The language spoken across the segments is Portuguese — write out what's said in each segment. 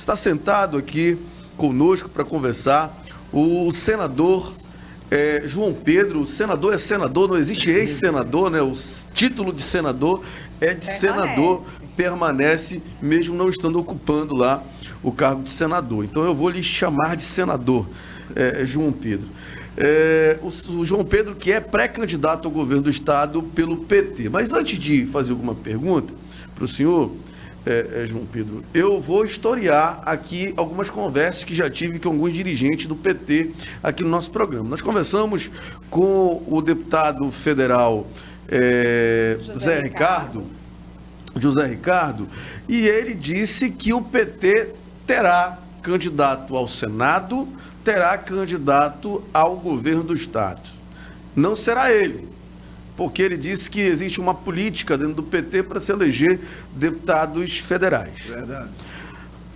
Está sentado aqui conosco para conversar o senador João Pedro. O senador é senador, não existe ex-senador, né? O título de senador é de senador, permanece mesmo não estando ocupando lá o cargo de senador. Então eu vou lhe chamar de senador, João Pedro. O João Pedro, que é pré-candidato ao governo do estado pelo PT. Mas antes de fazer alguma pergunta para o senhor, João Pedro, eu vou historiar aqui algumas conversas que já tive com alguns dirigentes do PT aqui no nosso programa. Nós conversamos com o deputado federal José Ricardo, e ele disse que o PT terá candidato ao Senado, terá candidato ao governo do estado. Não será ele, porque ele disse que existe uma política dentro do PT para se eleger deputados federais. Verdade.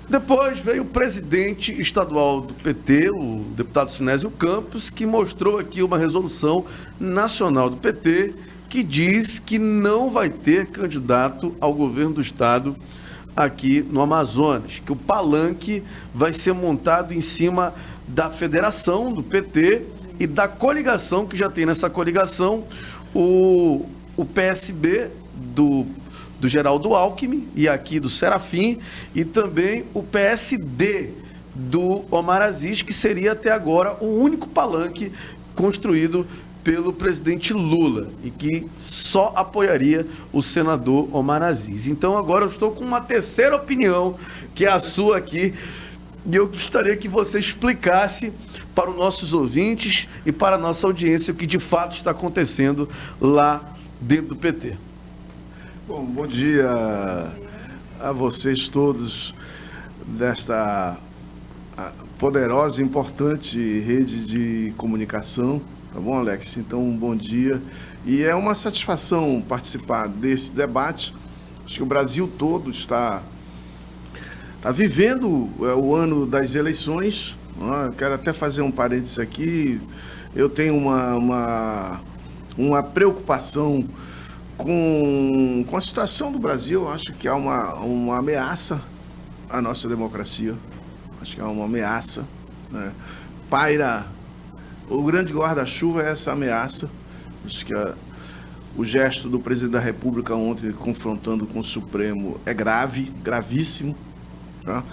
Depois veio o presidente estadual do PT, o deputado Sinésio Campos, que mostrou aqui uma resolução nacional do PT que diz que não vai ter candidato ao governo do estado aqui no Amazonas, que o palanque vai ser montado em cima da federação do PT e da coligação, que já tem nessa coligação o PSB do Geraldo Alckmin e aqui do Serafim, e também o PSD do Omar Aziz, que seria até agora o único palanque construído pelo presidente Lula e que só apoiaria o senador Omar Aziz. Então agora eu estou com uma terceira opinião, que é a sua aqui, e eu gostaria que você explicasse para os nossos ouvintes e para a nossa audiência o que de fato está acontecendo lá dentro do PT. Bom dia a vocês todos desta poderosa e importante rede de comunicação. Tá bom, Alex? Então, um bom dia. E é uma satisfação participar desse debate. Acho que o Brasil todo está vivendo o ano das eleições. Quero até fazer um parênteses aqui. Eu tenho uma preocupação com a situação do Brasil. Acho que há uma ameaça à nossa democracia. Acho que há uma ameaça, né? Paira. O grande guarda-chuva é essa ameaça. Acho que o gesto do presidente da República ontem, confrontando com o Supremo, é grave, gravíssimo. Tá?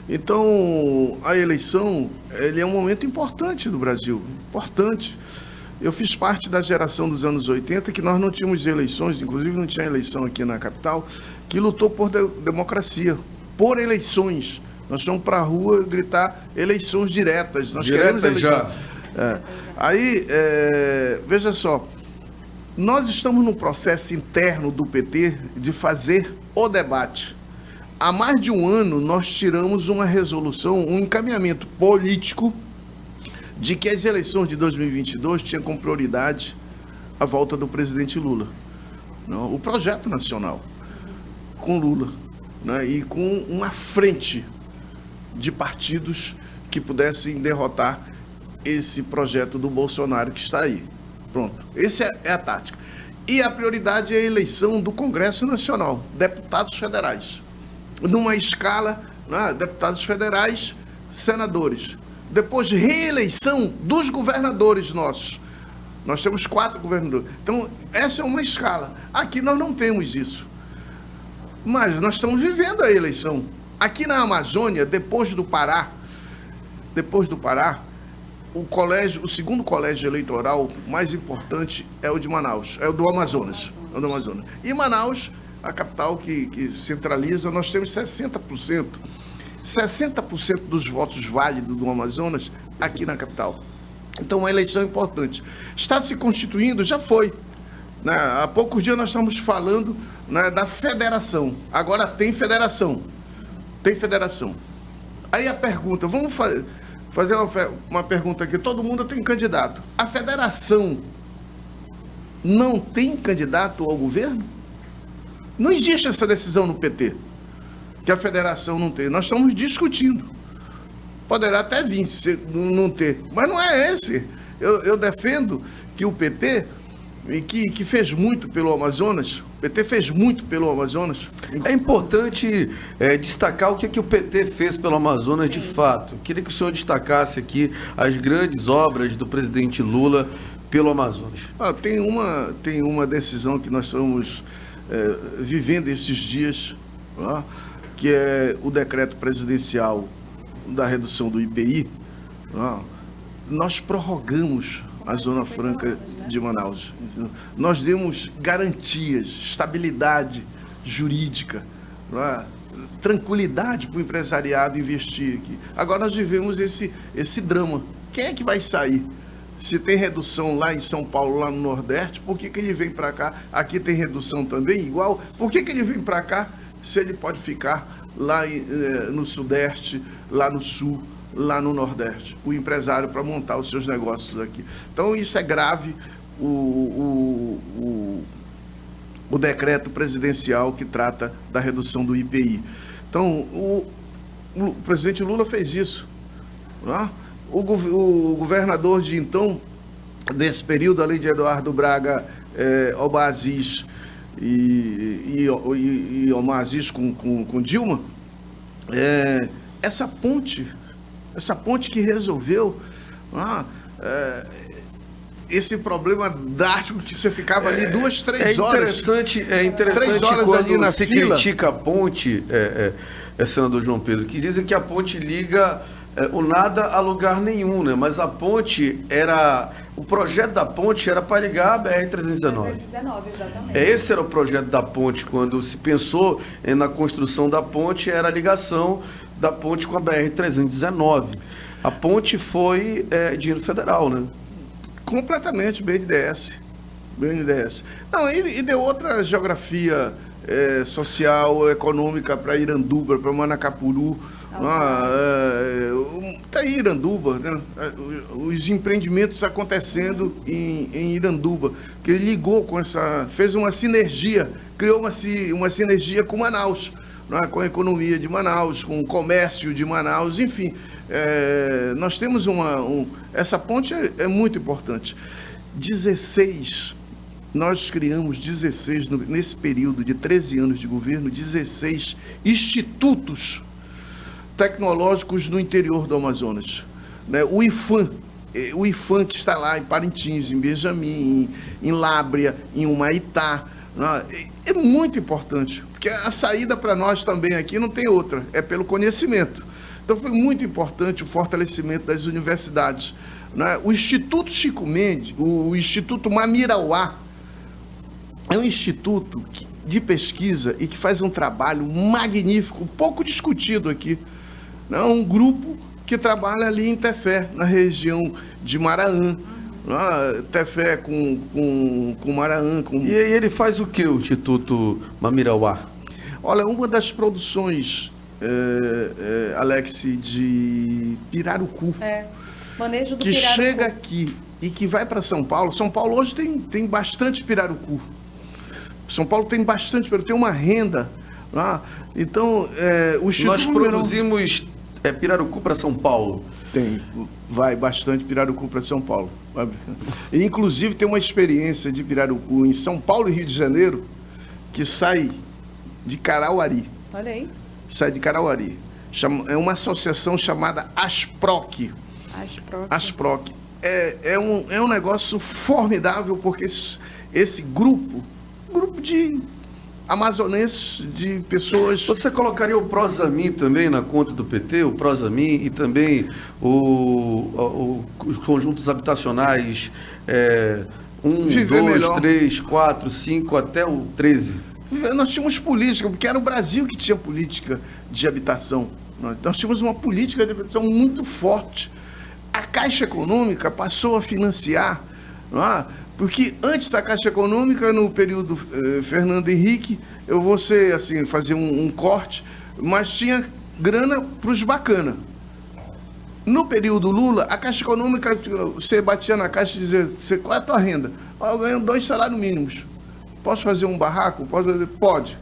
Então, a eleição, ele é um momento importante do Brasil, importante. Eu fiz parte da geração dos anos 80, que nós não tínhamos eleições, inclusive não tinha eleição aqui na capital, que lutou por democracia, por eleições. Nós fomos para a rua gritar eleições diretas. Nós queremos eleições. Veja só, nós estamos num processo interno do PT de fazer o debate. Há mais de um ano nós tiramos uma resolução, um encaminhamento político de que as eleições de 2022 tinham como prioridade a volta do presidente Lula. Não, o projeto nacional com Lula, né, e com uma frente de partidos que pudessem derrotar esse projeto do Bolsonaro que está aí. Pronto. Essa é a tática. E a prioridade é a eleição do Congresso Nacional, deputados federais. Numa escala, né, deputados federais, senadores. Depois, reeleição dos governadores nossos. Nós temos 4 governadores. Então, essa é uma escala. Aqui nós não temos isso. Mas nós estamos vivendo a eleição. Aqui na Amazônia, depois do Pará, o segundo colégio eleitoral mais importante é o de Manaus, é o do Amazonas. E Manaus, a capital que centraliza, nós temos 60%. 60% dos votos válidos do Amazonas aqui na capital. Então, uma eleição importante. Está se constituindo, já foi. Né? Há poucos dias nós estamos falando, né, da federação. Agora tem federação. Aí a pergunta, vamos fazer uma pergunta aqui, todo mundo tem candidato. A federação não tem candidato ao governo? Não existe essa decisão no PT, que a federação não tem. Nós estamos discutindo. Poderá até vir, se não ter, mas não é esse. Eu defendo que o PT e que fez muito pelo Amazonas. O PT fez muito pelo Amazonas. É importante destacar o que o PT fez pelo Amazonas de fato. Queria que o senhor destacasse aqui as grandes obras do presidente Lula pelo Amazonas. Tem uma decisão que nós estamos vivendo esses dias, que é o decreto presidencial da redução do IPI. Nós prorrogamos a Zona Franca de Manaus. Nós demos garantias, estabilidade jurídica, tranquilidade para o empresariado investir aqui. Agora nós vivemos esse drama. Quem é que vai sair? Se tem redução lá em São Paulo, lá no Nordeste, por que ele vem para cá? Aqui tem redução também, igual. Por que ele vem para cá se ele pode ficar lá no Sudeste, lá no Sul, lá no Nordeste, o empresário para montar os seus negócios aqui? Então isso é grave, o decreto presidencial que trata da redução do IPI. Então o presidente Lula fez isso. O governador de então, desse período, além de Eduardo Braga, Omar Aziz e Omar Aziz com Dilma, essa ponte que resolveu esse problema drástico que você ficava ali 2, 3 horas. É interessante 3 horas quando ali na se fila. critica a ponte, senador João Pedro, que dizem que a ponte liga o nada a lugar nenhum, né? Mas a ponte o projeto da ponte era para ligar a BR-319. Exatamente. Esse era o projeto da ponte, quando se pensou na construção da ponte, era a ligação da ponte com a BR-319. A ponte foi dinheiro federal, né? Completamente, BNDES. Não, e deu outra geografia social, econômica para Iranduba, para Manacapuru. Tá aí Iranduba, né? Os empreendimentos acontecendo em Iranduba, que ele ligou fez uma sinergia, criou uma sinergia com Manaus, com a economia de Manaus, com o comércio de Manaus, enfim. Nós temos essa ponte é muito importante. Nós criamos 16, nesse período de 13 anos de governo, 16 institutos tecnológicos no interior do Amazonas. O IFAM que está lá em Parintins, em Benjamin, em Lábrea, em Humaitá, é muito importante, porque a saída para nós também aqui não tem outra, é pelo conhecimento. Então foi muito importante o fortalecimento das universidades. O Instituto Chico Mendes, o Instituto Mamirauá, é um instituto de pesquisa e que faz um trabalho magnífico, pouco discutido aqui. Um grupo que trabalha ali em Tefé, na região de Maraã. Tefé com Maraã. E aí ele faz o que, o Instituto Mamirauá? Olha, uma das produções, Alex, de pirarucu. Manejo do que pirarucu. Chega aqui e que vai para São Paulo. São Paulo hoje tem bastante pirarucu. São Paulo tem bastante pirarucu, tem uma renda. Então, o Instituto... Nós produzimos pirarucu para São Paulo. Vai bastante pirarucu para São Paulo. E, inclusive, tem uma experiência de pirarucu em São Paulo e Rio de Janeiro que sai de Carauari. Olha aí. Sai de Carauari. É uma associação chamada Asproc. Asproc. É um negócio formidável, porque esse grupo de amazonenses, de pessoas... Você colocaria o Prosamin também na conta do PT, o Prosamin e também os conjuntos habitacionais 1, 2, 3, 4, 5 até o 13? Nós tínhamos política, porque era o Brasil que tinha política de habitação. Nós tínhamos uma política de habitação muito forte. A Caixa Econômica passou a financiar, porque antes da Caixa Econômica, no período Fernando Henrique, eu vou fazer um corte, mas tinha grana para os bacana. No período Lula, a Caixa Econômica, você batia na caixa e dizia, qual é a tua renda? Eu ganho 2 salários mínimos. Posso fazer um barraco? Pode.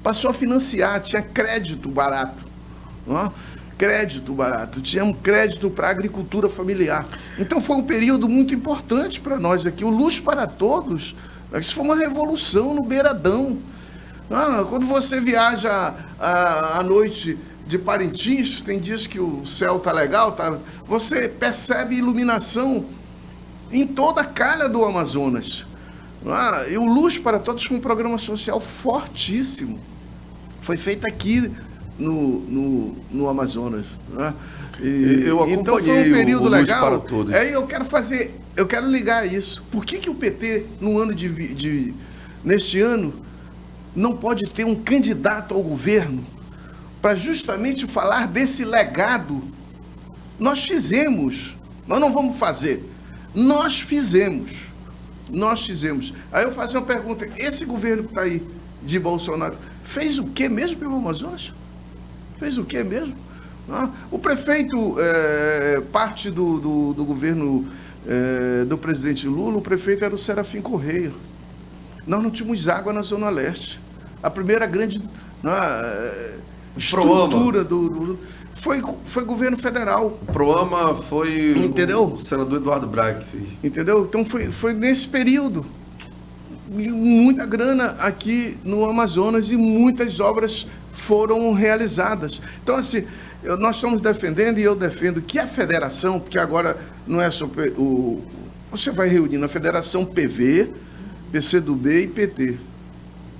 Passou a financiar, tinha crédito barato. crédito barato, tínhamos crédito para a agricultura familiar. Então foi um período muito importante para nós aqui. O Luz para Todos, isso foi uma revolução no beiradão. Quando você viaja à noite de Parintins, tem dias que o céu tá legal, você percebe iluminação em toda a calha do Amazonas. E o Luz para Todos foi um programa social fortíssimo. Foi feito aqui no Amazonas. Eu acompanhei então foi um período o Luz legal. para Todos. Aí eu quero ligar isso. Por que o PT, no ano neste ano, não pode ter um candidato ao governo para justamente falar desse legado? Nós fizemos, nós não vamos fazer. Nós fizemos. Aí eu faço uma pergunta: esse governo que está aí, de Bolsonaro, fez o que mesmo pelo Amazonas? Fez o que mesmo? O prefeito, parte do governo do presidente Lula, o prefeito era o Serafim Correia. Nós não tínhamos água na Zona Leste. A primeira grande estrutura do foi governo federal. O Proama foi Entendeu? O senador Eduardo Braga que fez. Entendeu? Então foi nesse período. Muita grana aqui no Amazonas e muitas obras foram realizadas. Então, assim, nós estamos defendendo, e eu defendo, que a federação, porque agora não é só você vai reunir na federação PV, PCdoB e PT.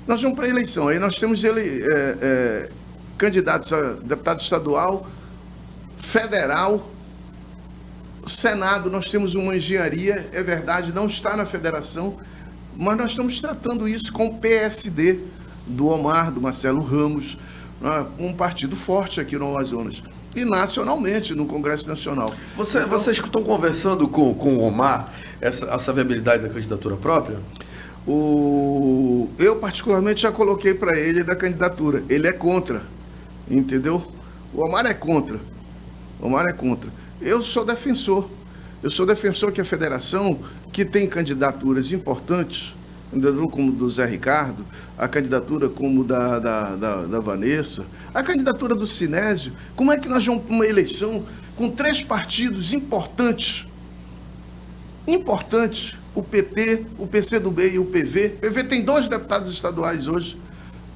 Nós vamos para a eleição. Aí nós temos candidatos a deputado estadual, federal, Senado. Nós temos uma engenharia, é verdade, não está na federação, mas nós estamos tratando isso com o PSD, do Omar, do Marcelo Ramos, um partido forte aqui no Amazonas. E nacionalmente, no Congresso Nacional. Vocês que estão conversando com o Omar, essa viabilidade da candidatura própria? Eu, particularmente, já coloquei para ele da candidatura. Ele é contra, entendeu? O Omar é contra. Eu sou defensor. Que a federação, que tem candidaturas importantes, candidatura como do Zé Ricardo, a candidatura como da Vanessa, a candidatura do Sinésio, como é que nós vamos para uma eleição com 3 partidos importantes, o PT, o PCdoB e o PV. O PV tem 2 deputados estaduais hoje,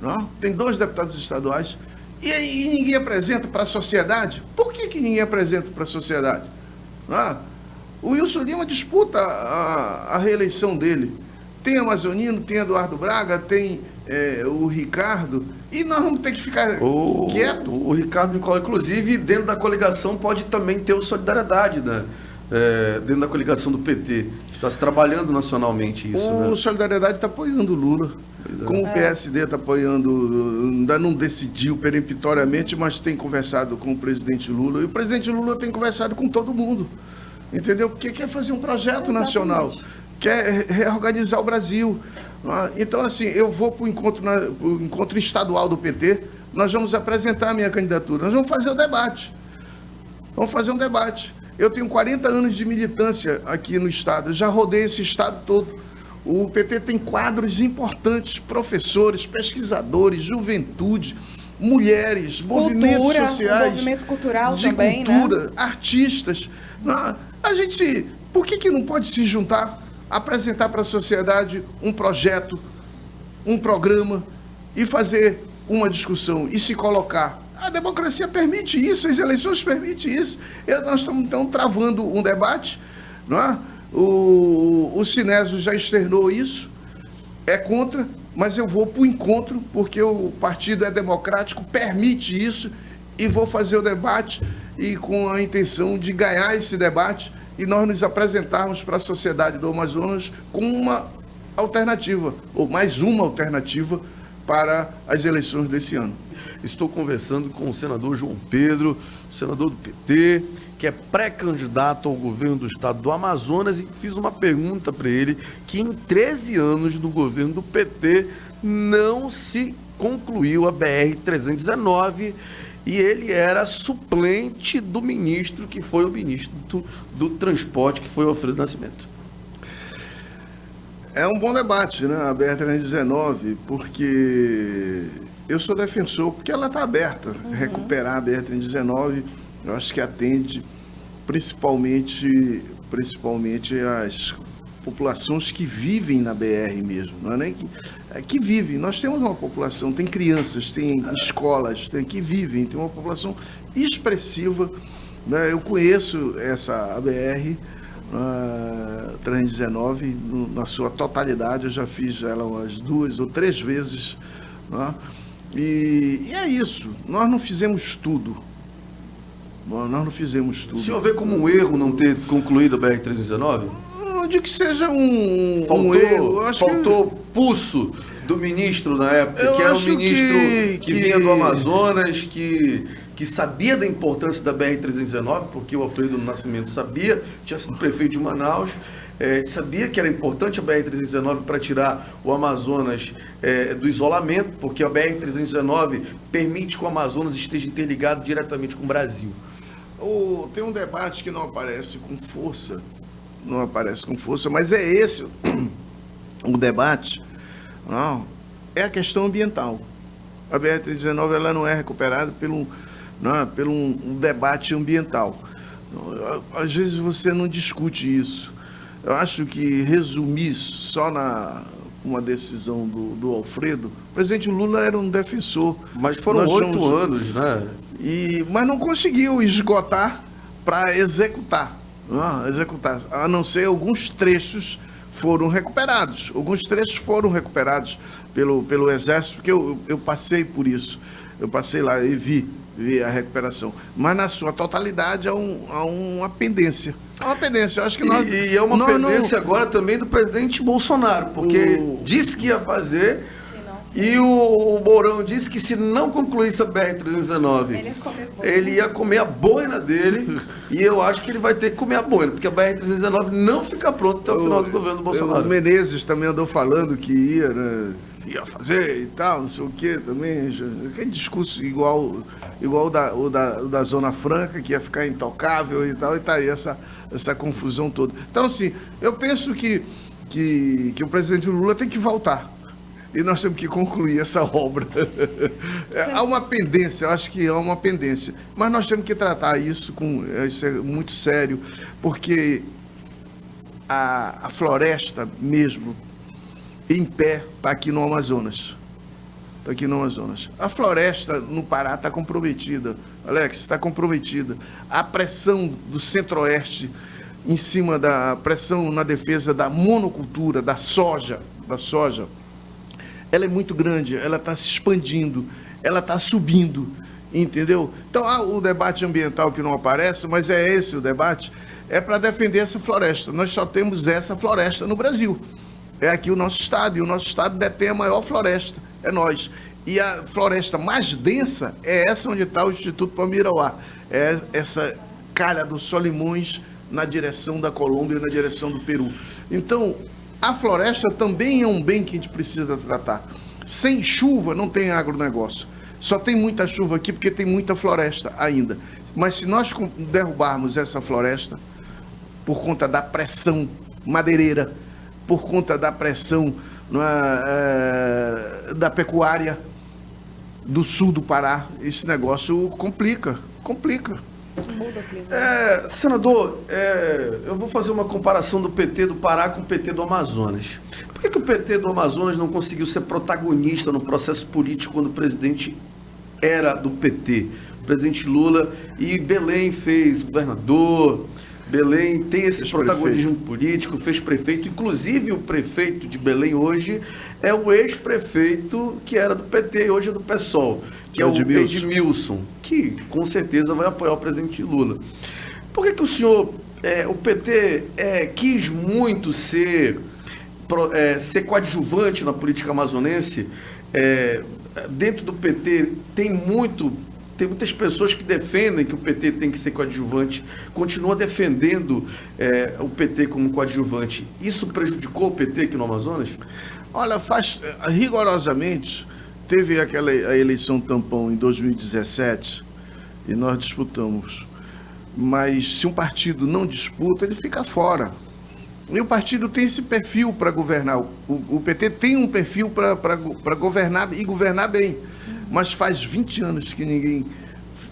não? Tem 2 deputados estaduais, e ninguém apresenta para a sociedade. Por que ninguém apresenta para a sociedade? O Wilson Lima disputa a reeleição dele. Tem Amazonino, tem Eduardo Braga, tem o Ricardo, e nós vamos ter que ficar quietos. O Ricardo Nicolau, inclusive, dentro da coligação, pode também ter o Solidariedade, né? Dentro da coligação do PT. Está se trabalhando nacionalmente isso. O Solidariedade está apoiando o Lula. Como o PSD está apoiando, ainda não decidiu peremptoriamente, mas tem conversado com o presidente Lula. E o presidente Lula tem conversado com todo mundo. Entendeu? Porque quer fazer um projeto nacional. Quer reorganizar o Brasil. Então, assim, eu vou para o encontro estadual do PT, nós vamos apresentar a minha candidatura, nós vamos fazer o debate. Eu tenho 40 anos de militância aqui no Estado, eu já rodei esse Estado todo. O PT tem quadros importantes, professores, pesquisadores, juventude, mulheres, movimentos sociais, movimento cultural de também, cultura, né? Artistas. A gente, por que não pode se juntar, apresentar para a sociedade um projeto, um programa e fazer uma discussão e se colocar? A democracia permite isso, as eleições permitem isso. Nós estamos, então, travando um debate, não é? O Sinésio já externou isso, é contra, mas eu vou para o encontro, porque o partido é democrático, permite isso, e vou fazer o debate e com a intenção de ganhar esse debate e nós nos apresentarmos para a sociedade do Amazonas com uma alternativa, ou mais uma alternativa para as eleições desse ano. Estou conversando com o senador João Pedro, senador do PT, que é pré-candidato ao governo do estado do Amazonas, e fiz uma pergunta para ele, que em 13 anos do governo do PT não se concluiu a BR-319, e ele era suplente do ministro, que foi o ministro do Transporte, que foi o Alfredo Nascimento. É um bom debate, né, a BR-319, porque eu sou defensor, porque ela está aberta. Recuperar a BR-319, eu acho que atende principalmente as populações que vivem na BR mesmo, não é nem que vivem. Nós temos uma população, tem crianças, tem escolas, que vivem, tem uma população expressiva, né? Eu conheço a BR 319 na sua totalidade, eu já fiz ela umas 2 ou 3 vezes, né? E é isso, nós não fizemos tudo. Nós não fizemos tudo. O senhor vê como um erro não ter concluído a BR-319? Não digo que seja um erro. Faltou pulso do ministro na época, que era um ministro que vinha do Amazonas, que sabia da importância da BR-319, porque o Alfredo Nascimento sabia, tinha sido prefeito de Manaus, sabia que era importante a BR-319 para tirar o Amazonas do isolamento, porque a BR-319 permite que o Amazonas esteja interligado diretamente com o Brasil. Tem um debate que não aparece com força, mas é esse o debate, não, é a questão ambiental. A BR-319 ela não é recuperada pelo um debate ambiental. Às vezes você não discute isso. Eu acho que resumir só uma decisão do Alfredo, o presidente Lula era um defensor. Mas foram 8 anos, né? Mas não conseguiu esgotar para executar. A não ser alguns trechos foram recuperados. Alguns trechos foram recuperados pelo Exército, porque eu passei por isso. Eu passei lá e vi a recuperação. Mas na sua totalidade há uma pendência. É uma pendência. Eu acho que e é uma pendência agora também do presidente Bolsonaro, porque disse que ia fazer. E o Mourão disse que se não concluísse a BR-319, ele ia comer a boina dele, e eu acho que ele vai ter que comer a boina, porque a BR-319 não fica pronta até o final do governo do Bolsonaro. O Menezes também andou falando que ia fazer e tal, não sei o quê também. Aquele discurso igual o da Zona Franca, que ia ficar intocável e tal, e tá aí essa confusão toda. Então, assim, eu penso que o presidente Lula tem que voltar. E nós temos que concluir essa obra. Há uma pendência, eu acho que há uma pendência. Mas nós temos que tratar isso isso é muito sério, porque a floresta mesmo, em pé, está aqui no Amazonas. Está aqui no Amazonas. A floresta no Pará está comprometida. Alex, está comprometida. A pressão do Centro-Oeste em cima da pressão na defesa da monocultura, da soja, ela é muito grande, ela está se expandindo, ela está subindo, entendeu? Então, há o debate ambiental que não aparece, mas é esse o debate, é para defender essa floresta. Nós só temos essa floresta no Brasil. É aqui o nosso estado, e o nosso estado detém a maior floresta, é nós. E a floresta mais densa é essa onde está o Instituto Palmirauá, é essa calha dos Solimões na direção da Colômbia e na direção do Peru. Então, a floresta também é um bem que a gente precisa tratar. Sem chuva não tem agronegócio. Só tem muita chuva aqui porque tem muita floresta ainda. Mas se nós derrubarmos essa floresta, por conta da pressão madeireira, por conta da pressão da pecuária do sul do Pará, esse negócio complica. Senador, eu vou fazer uma comparação do PT do Pará com o PT do Amazonas. Por que o PT do Amazonas não conseguiu ser protagonista no processo político quando o presidente era do PT? O presidente Lula, e Belém fez governador, Belém tem esse protagonismo político, fez prefeito, inclusive o prefeito de Belém hoje é o ex-prefeito que era do PT e hoje é do PSOL, que é o Edmilson, que com certeza vai apoiar o presidente Lula. Por que o senhor, o PT quis muito ser coadjuvante na política amazonense? Dentro do PT tem muitas pessoas que defendem que o PT tem que ser coadjuvante, continua defendendo o PT como coadjuvante. Isso prejudicou o PT aqui no Amazonas? Olha, rigorosamente, teve a eleição tampão em 2017 e nós disputamos. Mas se um partido não disputa, ele fica fora. E o partido tem esse perfil para governar. O PT tem um perfil para governar e governar bem. mas faz 20 anos que ninguém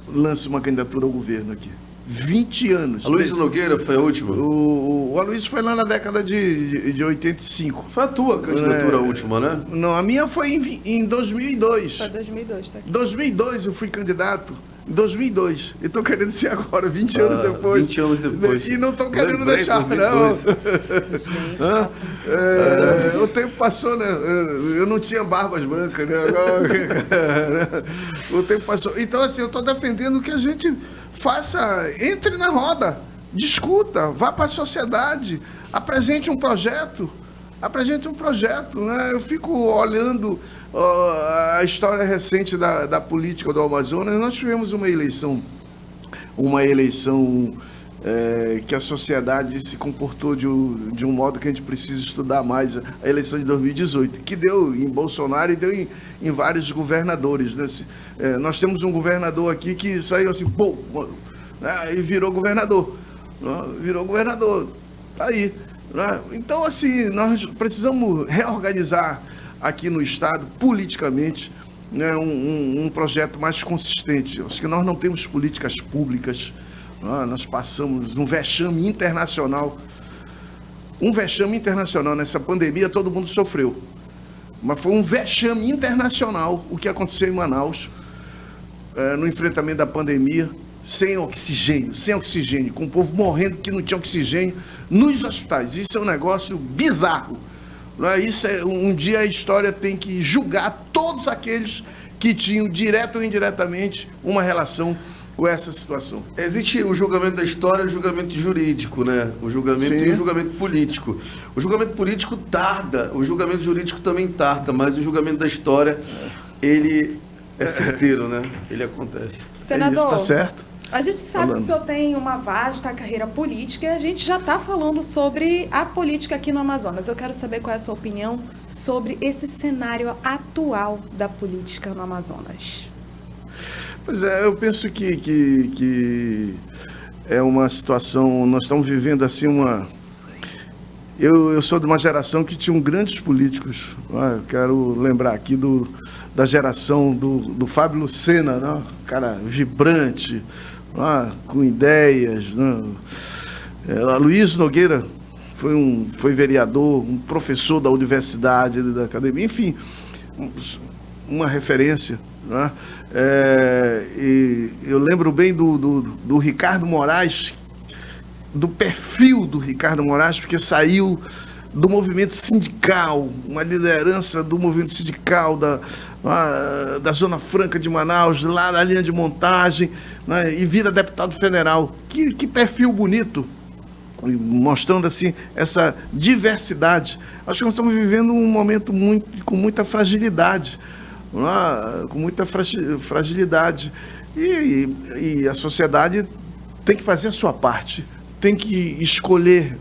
lança uma candidatura ao governo aqui. 20 anos. Aloysio Nogueira foi a última? O Aloysio foi lá na década de 85. Foi a tua candidatura última, né? Não, a minha foi em 2002. Foi 2002, tá aqui. 2002 eu fui candidato. Em 2002. E estou querendo ser agora, 20 anos depois. 20 anos depois. E não estou querendo Lembrei, deixar, 2002. não. Gente, passa muito. O tempo passou, né? Eu não tinha barbas brancas, né? Agora, o tempo passou. Então, assim, eu estou defendendo que a gente faça, entre na roda, discuta, vá para a sociedade, apresente um projeto. Né? Eu fico olhando a história recente da política do Amazonas. Nós tivemos uma eleição que a sociedade se comportou de um modo que a gente precisa estudar mais, a eleição de 2018, que deu em Bolsonaro e deu em vários governadores. Né? Nós temos um governador aqui que saiu assim, pô, e virou governador. Tá aí. Né? Então, assim, nós precisamos reorganizar aqui no Estado, politicamente, né, um projeto mais consistente. Acho que nós não temos políticas públicas. Nós passamos um vexame internacional. Nessa pandemia, todo mundo sofreu. Mas foi um vexame internacional o que aconteceu em Manaus, no enfrentamento da pandemia, sem oxigênio, com o povo morrendo que não tinha oxigênio nos hospitais. Isso é um negócio bizarro. Um dia a história tem que julgar todos aqueles que tinham, direto ou indiretamente, uma relação com essa situação. Existe o julgamento da história e o julgamento jurídico, né? O julgamento Sim. e o julgamento político. O julgamento político tarda, o julgamento jurídico também tarda, mas o julgamento da história, ele é certeiro, né? Ele acontece. Senador, Isso, tá certo? a gente sabe que o senhor tem uma vasta carreira política e a gente já está falando sobre a política aqui no Amazonas. Eu quero saber qual é a sua opinião sobre esse cenário atual da política no Amazonas. Pois é, eu penso que é uma situação, nós estamos vivendo assim Eu sou de uma geração que tinha grandes políticos. Eu quero lembrar aqui da geração do Fábio Lucena, né? Cara vibrante, com ideias. Né? Aloysio Nogueira foi vereador, um professor da universidade, da academia, enfim, uma referência. Né? E eu lembro bem do Ricardo Moraes, do perfil do Ricardo Moraes, porque saiu do movimento sindical, uma liderança do movimento sindical da Zona Franca de Manaus, lá na linha de montagem, né, e vira deputado federal. Que perfil bonito, mostrando assim essa diversidade. Acho que nós estamos vivendo um momento com muita fragilidade, e a sociedade tem que fazer a sua parte, tem que escolher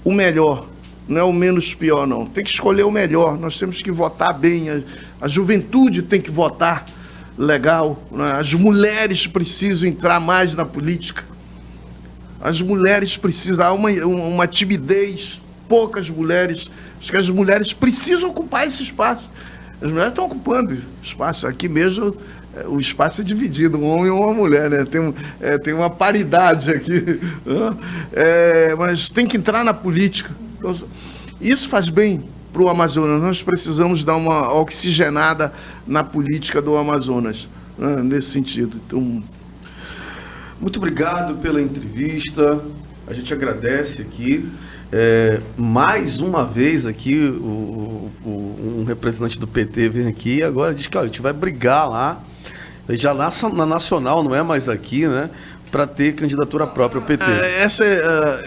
o melhor, não é o menos pior, não. Tem que escolher o melhor, nós temos que votar bem, a juventude tem que votar legal, né? As mulheres precisam entrar mais na política, as mulheres precisam, há uma timidez, poucas mulheres, acho que as mulheres precisam ocupar esse espaço. As mulheres estão ocupando espaço, aqui mesmo o espaço é dividido, um homem e uma mulher, né? Tem uma paridade aqui, mas tem que entrar na política. Então, isso faz bem para o Amazonas. Nós precisamos dar uma oxigenada na política do Amazonas, né? Nesse sentido. Então, muito obrigado pela entrevista, a gente agradece aqui. Mais uma vez aqui um representante do PT vem aqui e agora diz que a gente vai brigar lá, já na nacional, não é mais aqui, né, para ter candidatura própria ao PT.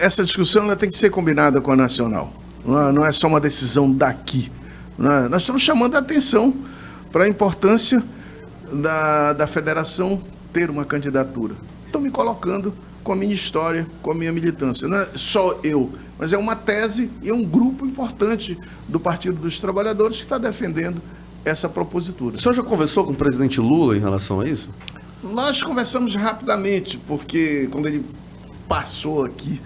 Essa discussão ela tem que ser combinada com a nacional, não é só uma decisão daqui, né? Nós estamos chamando a atenção para a importância da federação ter uma candidatura. Estou me colocando com a minha história, com a minha militância. Não é só eu, mas é uma tese e um grupo importante do Partido dos Trabalhadores que está defendendo essa propositura. O senhor já conversou com o presidente Lula em relação a isso? Nós conversamos rapidamente, porque quando ele passou aqui,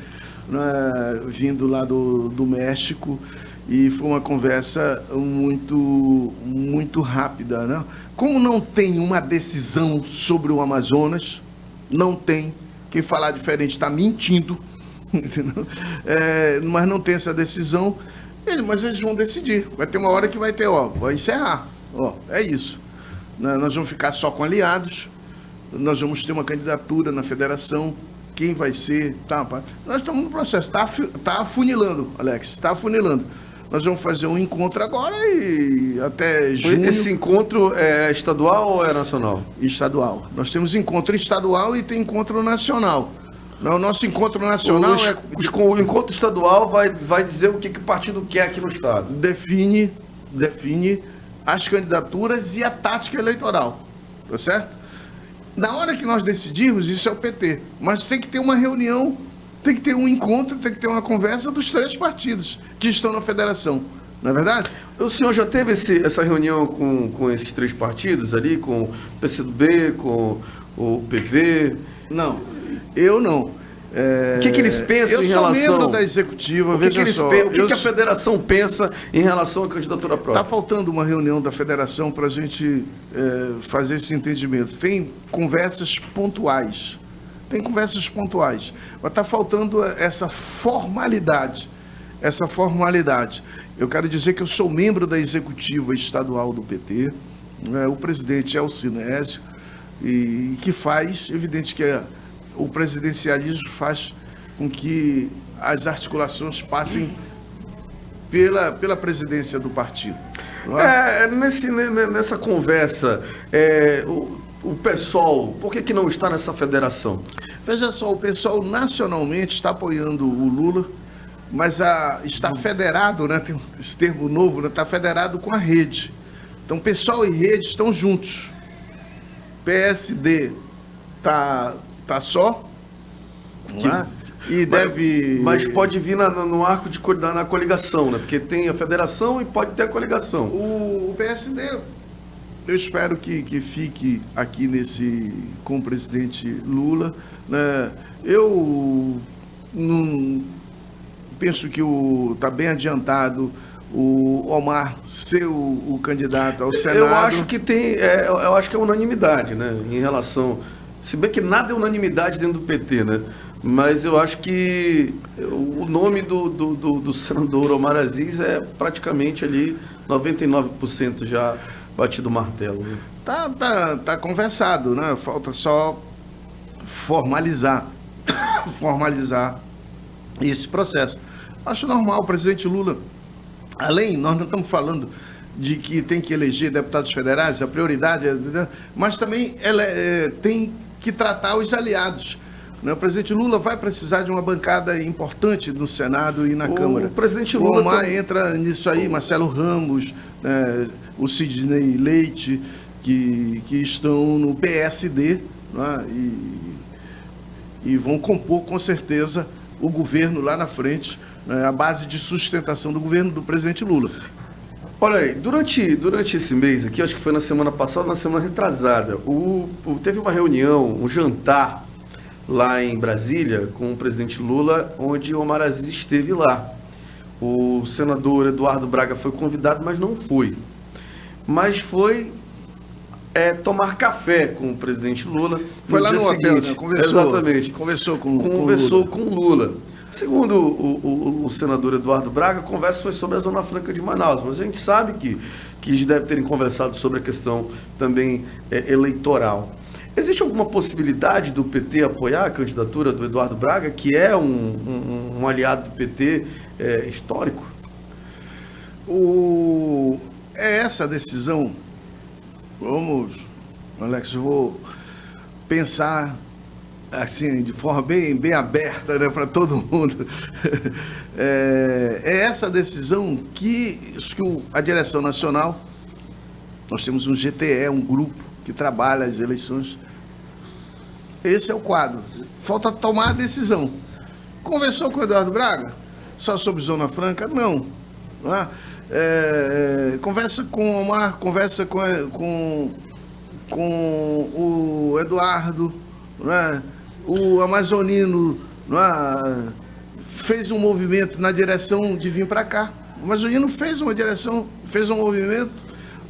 né, vindo lá do México, e foi uma conversa muito rápida, né? Como não tem uma decisão sobre o Amazonas, não tem, quem falar diferente está mentindo, entendeu? Mas não tem essa decisão, mas eles vão decidir, vai ter uma hora que vai ter, vai encerrar, é isso. Nós vamos ficar só com aliados, nós vamos ter uma candidatura na federação, quem vai ser, nós estamos no processo, está afunilando, Alex, está afunilando. Nós vamos fazer um encontro agora e até junho... Esse encontro é estadual ou é nacional? Estadual. Nós temos encontro estadual e tem encontro nacional. O nosso encontro nacional O encontro estadual vai dizer o que o partido quer aqui no estado. Define as candidaturas e a tática eleitoral, tá certo? Na hora que nós decidirmos, isso é o PT. Mas tem que ter uma reunião, tem que ter um encontro, tem que ter uma conversa dos 3 partidos que estão na federação. Não é verdade? O senhor já teve essa reunião com esses 3 partidos ali, com o PCdoB, com o PV? Não, eu não. O que eles pensam em relação... Eu sou membro da executiva, veja só. O que a federação pensa em relação à candidatura própria? Está faltando uma reunião da federação para a gente fazer esse entendimento. Tem conversas pontuais. Mas está faltando essa formalidade. Eu quero dizer que eu sou membro da executiva estadual do PT. O presidente é o Sinésio, e que faz, evidente que o presidencialismo faz com que as articulações passem pela presidência do partido. Nessa conversa, o PSOL, por que não está nessa federação? Veja só, o PSOL nacionalmente está apoiando o Lula, mas está federado, né, tem esse termo novo, né, está federado com a rede. Então, PSOL e rede estão juntos. PSD está só, e deve... Mas pode vir no arco na coligação, né? Porque tem a federação e pode ter a coligação. O PSD, eu espero que fique aqui com o presidente Lula, né? Eu não penso que está bem adiantado o Omar ser o candidato ao Senado. Eu acho que eu acho que é unanimidade, né? Em relação... Se bem que nada é unanimidade dentro do PT, né? Mas eu acho que o nome do senador Omar Aziz é praticamente ali 99% já batido o martelo. Né? Tá conversado, né? Falta só formalizar esse processo. Acho normal, o presidente Lula, nós não estamos falando de que tem que eleger deputados federais, a prioridade, mas também tem que tratar os aliados. Né? O presidente Lula vai precisar de uma bancada importante no Senado e na Câmara. O presidente Lula... O Omar entra nisso aí, Marcelo Ramos, o Sidney Leite, que estão no PSD, né? E vão compor, com certeza, o governo lá na frente, né? A base de sustentação do governo do presidente Lula. Olha aí, durante esse mês aqui, acho que foi na semana passada, na semana retrasada, teve uma reunião, um jantar lá em Brasília com o presidente Lula, onde o Omar Aziz esteve lá. O senador Eduardo Braga foi convidado, mas não foi. Mas foi tomar café com o presidente Lula. Foi lá no hotel, né? Exatamente. Conversou com o Lula. Segundo o senador Eduardo Braga, a conversa foi sobre a Zona Franca de Manaus, mas a gente sabe que eles devem terem conversado sobre a questão também eleitoral. Existe alguma possibilidade do PT apoiar a candidatura do Eduardo Braga, que é um aliado do PT histórico? Essa decisão, Alex, eu vou pensar assim, de forma bem aberta, né, para todo mundo. Essa decisão que a direção nacional, nós temos um GTE, um grupo que trabalha as eleições. Esse é o quadro. Falta tomar a decisão. Conversou com o Eduardo Braga? Só sobre Zona Franca? Não. Conversa com o Omar, conversa com o Eduardo, né? O amazonino fez um movimento na direção de vir para cá. mas o Hino fez uma direção, fez um movimento,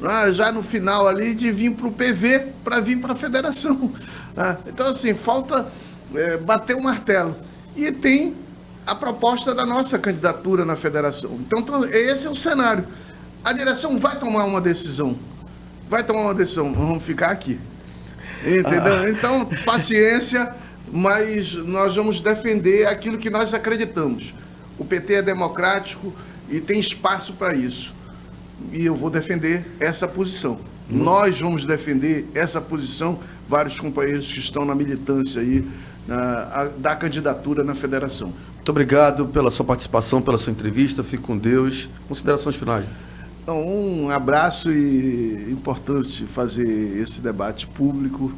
né, já no final ali, de vir para o PV, para vir para a federação. Né? Então, assim, falta bater o martelo. E tem a proposta da nossa candidatura na federação. Então, esse é o cenário. A direção vai tomar uma decisão. Vai tomar uma decisão. Nós vamos ficar aqui. Entendeu? Então, paciência, mas nós vamos defender aquilo que nós acreditamos. O PT é democrático e tem espaço para isso. E eu vou defender essa posição. Nós vamos defender essa posição, vários companheiros que estão na militância aí, da candidatura na federação. Muito obrigado pela sua participação, pela sua entrevista. Fique com Deus. Considerações finais. Então, um abraço, e importante fazer esse debate público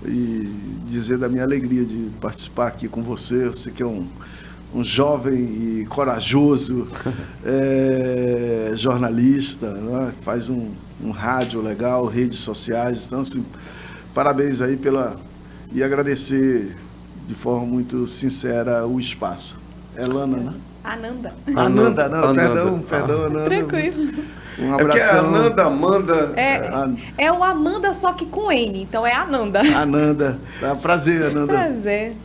e dizer da minha alegria de participar aqui com você. Você que é um jovem e corajoso jornalista, né? Faz um rádio legal, redes sociais. Então, assim, parabéns aí e agradecer de forma muito sincera o espaço. É Lana, né? Ananda. Ananda. Perdão, Ananda. Tranquilo. Um É porque abração. Ananda, Amanda... É o Amanda, só que com N, então é Ananda. Ananda. Tá, prazer, Ananda. Prazer.